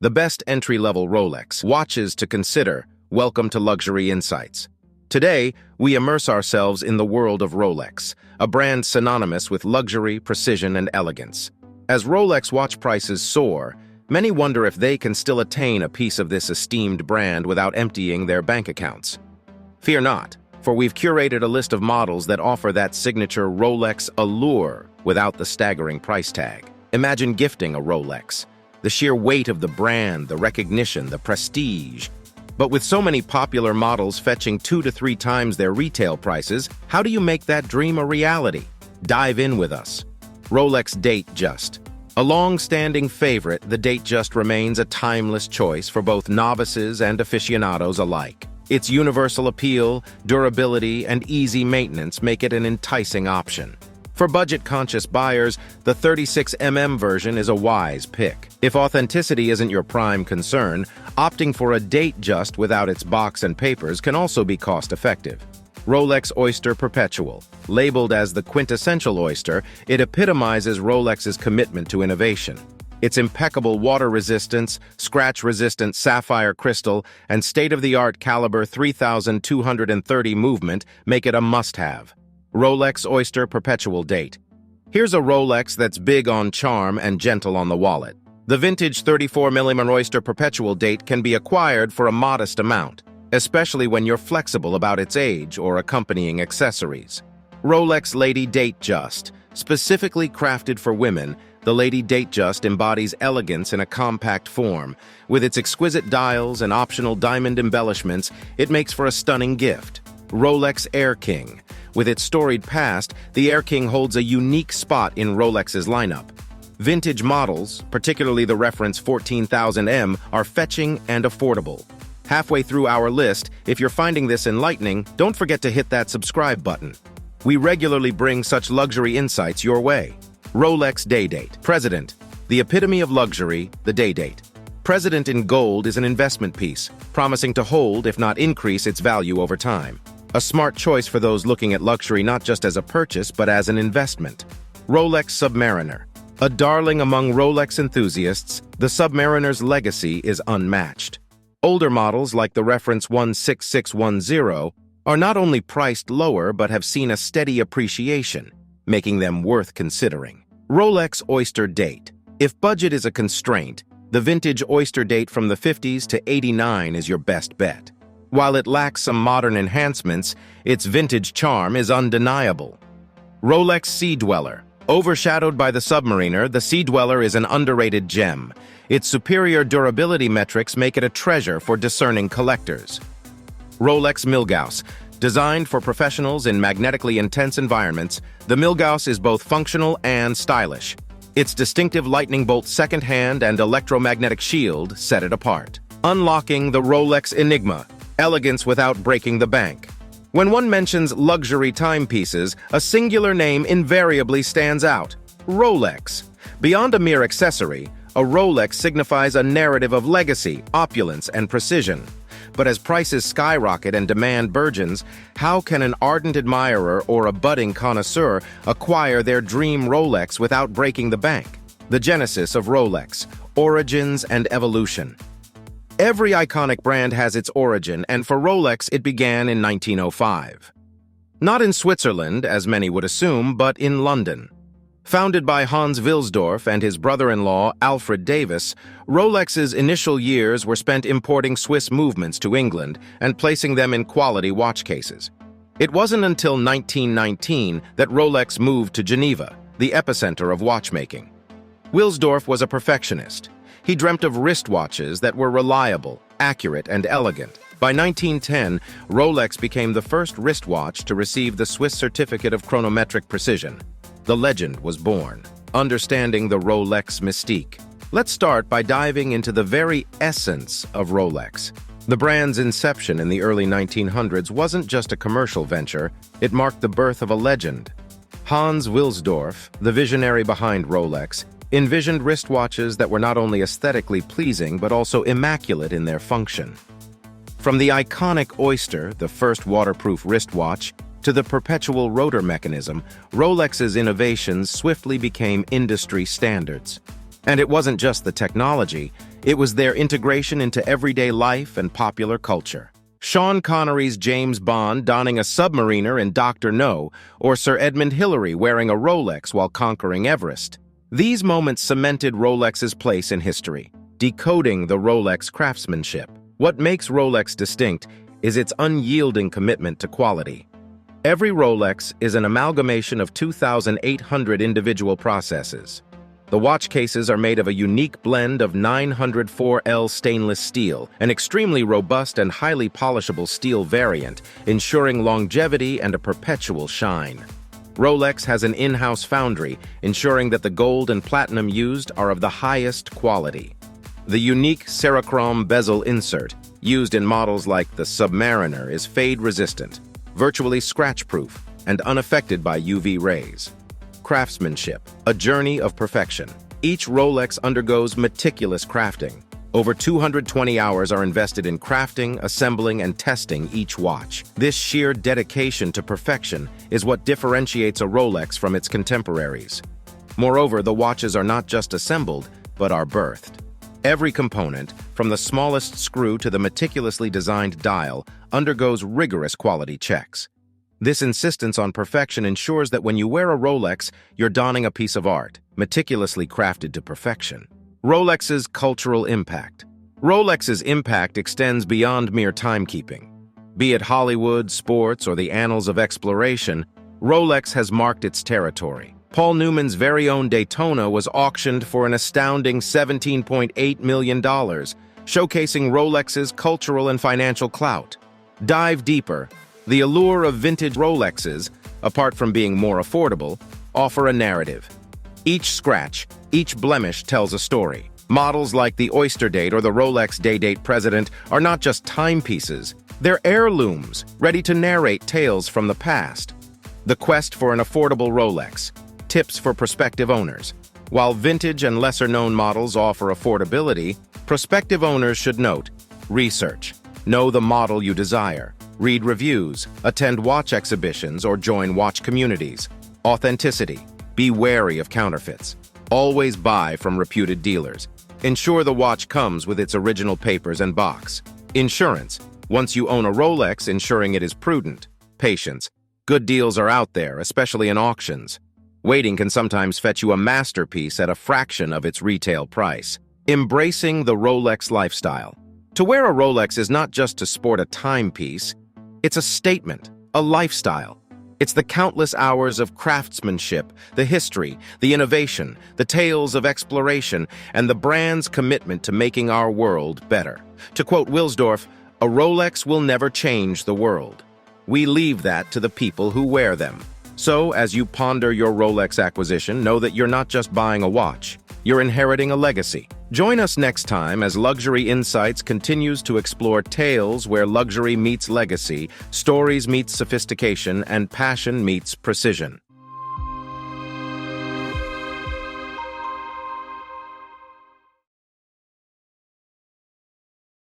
The best entry-level Rolex watches to consider. Welcome to Luxury Insights. Today, we immerse ourselves in the world of Rolex, a brand synonymous with luxury, precision, and elegance. As Rolex watch prices soar, many wonder if they can still attain a piece of this esteemed brand without emptying their bank accounts. Fear not, for we've curated a list of models that offer that signature Rolex allure without the staggering price tag. Imagine gifting a Rolex. The sheer weight of the brand, the recognition, the prestige. But with so many popular models fetching 2 to 3 times their retail prices, how do you make that dream a reality? Dive in with us. Rolex Datejust. A long-standing favorite, the Datejust remains a timeless choice for both novices and aficionados alike. Its universal appeal, durability, and easy maintenance make it an enticing option. For budget-conscious buyers, the 36mm version is a wise pick. If authenticity isn't your prime concern, opting for a Datejust without its box and papers can also be cost-effective. Rolex Oyster Perpetual. Labeled as the quintessential Oyster, it epitomizes Rolex's commitment to innovation. Its impeccable water resistance, scratch-resistant sapphire crystal, and state-of-the-art caliber 3230 movement make it a must-have. Rolex Oyster Perpetual Date. Here's a Rolex that's big on charm and gentle on the wallet. The vintage 34mm Oyster Perpetual Date can be acquired for a modest amount, especially when you're flexible about its age or accompanying accessories. Rolex Lady Datejust. Specifically crafted for women, the Lady Datejust embodies elegance in a compact form. With its exquisite dials and optional diamond embellishments, it makes for a stunning gift. Rolex Air King. With its storied past, the Air King holds a unique spot in Rolex's lineup. Vintage models, particularly the reference 14000M, are fetching and affordable. Halfway through our list, if you're finding this enlightening, don't forget to hit that subscribe button. We regularly bring such luxury insights your way. Rolex DayDate. President. The epitome of luxury, the DayDate. President in gold is an investment piece, promising to hold, if not increase, its value over time. A smart choice for those looking at luxury not just as a purchase, but as an investment. Rolex Submariner. A darling among Rolex enthusiasts, the Submariner's legacy is unmatched. Older models like the reference 16610 are not only priced lower but have seen a steady appreciation, making them worth considering. Rolex Oyster Date. If budget is a constraint, the vintage Oyster Date from the 50s to 89 is your best bet. While it lacks some modern enhancements, its vintage charm is undeniable. Rolex Sea Dweller. Overshadowed by the Submariner, the Sea Dweller is an underrated gem. Its superior durability metrics make it a treasure for discerning collectors. Rolex Milgauss. Designed for professionals in magnetically intense environments, the Milgauss is both functional and stylish. Its distinctive lightning bolt second-hand and electromagnetic shield set it apart. Unlocking the Rolex Enigma. Elegance without breaking the bank. When one mentions luxury timepieces, a singular name invariably stands out: Rolex. Beyond a mere accessory, a Rolex signifies a narrative of legacy, opulence, and precision. But as prices skyrocket and demand burgeons, how can an ardent admirer or a budding connoisseur acquire their dream Rolex without breaking the bank? The genesis of Rolex, origins and evolution. Every iconic brand has its origin, and for Rolex it began in 1905. Not in Switzerland, as many would assume, but in London. Founded by Hans Wilsdorf and his brother-in-law Alfred Davis, Rolex's initial years were spent importing Swiss movements to England and placing them in quality watch cases. It wasn't until 1919 that Rolex moved to Geneva, the epicenter of watchmaking. Wilsdorf was a perfectionist. He dreamt of wristwatches that were reliable, accurate, and elegant. By 1910, Rolex became the first wristwatch to receive the Swiss Certificate of Chronometric Precision. The legend was born. Understanding the Rolex mystique. Let's start by diving into the very essence of Rolex. The brand's inception in the early 1900s wasn't just a commercial venture, it marked the birth of a legend. Hans Wilsdorf, the visionary behind Rolex, envisioned wristwatches that were not only aesthetically pleasing but also immaculate in their function. From the iconic Oyster, the first waterproof wristwatch, to the Perpetual rotor mechanism, Rolex's innovations swiftly became industry standards. And it wasn't just the technology, it was their integration into everyday life and popular culture. Sean Connery's James Bond donning a Submariner in Dr. No, or Sir Edmund Hillary wearing a Rolex while conquering Everest. These moments cemented Rolex's place in history, decoding the Rolex craftsmanship. What makes Rolex distinct is its unyielding commitment to quality. Every Rolex is an amalgamation of 2,800 individual processes. The watch cases are made of a unique blend of 904L stainless steel, an extremely robust and highly polishable steel variant, ensuring longevity and a perpetual shine. Rolex has an in-house foundry, ensuring that the gold and platinum used are of the highest quality. The unique Cerachrome bezel insert, used in models like the Submariner, is fade-resistant, virtually scratch-proof, and unaffected by UV rays. Craftsmanship, a journey of perfection. Each Rolex undergoes meticulous crafting. Over 220 hours are invested in crafting, assembling, and testing each watch. This sheer dedication to perfection is what differentiates a Rolex from its contemporaries. Moreover, the watches are not just assembled, but are birthed. Every component, from the smallest screw to the meticulously designed dial, undergoes rigorous quality checks. This insistence on perfection ensures that when you wear a Rolex, you're donning a piece of art, meticulously crafted to perfection. Rolex's cultural impact. Rolex's impact extends beyond mere timekeeping. Be it Hollywood, sports, or the annals of exploration, Rolex has marked its territory. Paul Newman's very own Daytona was auctioned for an astounding $17.8 million, showcasing Rolex's cultural and financial clout. Dive deeper. The allure of vintage Rolexes, apart from being more affordable, offer a narrative. Each scratch, each blemish tells a story. Models like the Oyster date or the Rolex DayDate President are not just timepieces, they're heirlooms, ready to narrate tales from the past. The quest for an affordable Rolex. Tips for prospective owners. While vintage and lesser-known models offer affordability, prospective owners should note: research. Know the model you desire. Read reviews, attend watch exhibitions, or join watch communities. Authenticity. Be wary of counterfeits. Always buy from reputed dealers. Ensure the watch comes with its original papers and box. Insurance. Once you own a Rolex, ensuring it is prudent. Patience. Good deals are out there, especially in auctions. Waiting can sometimes fetch you a masterpiece at a fraction of its retail price. Embracing the Rolex lifestyle. To wear a Rolex is not just to sport a timepiece. It's a statement, a lifestyle. It's the countless hours of craftsmanship, the history, the innovation, the tales of exploration, and the brand's commitment to making our world better. To quote Wilsdorf, "A Rolex will never change the world. We leave that to the people who wear them." So, as you ponder your Rolex acquisition, know that you're not just buying a watch, you're inheriting a legacy. Join us next time as Luxury Insights continues to explore tales where luxury meets legacy, stories meets sophistication, and passion meets precision.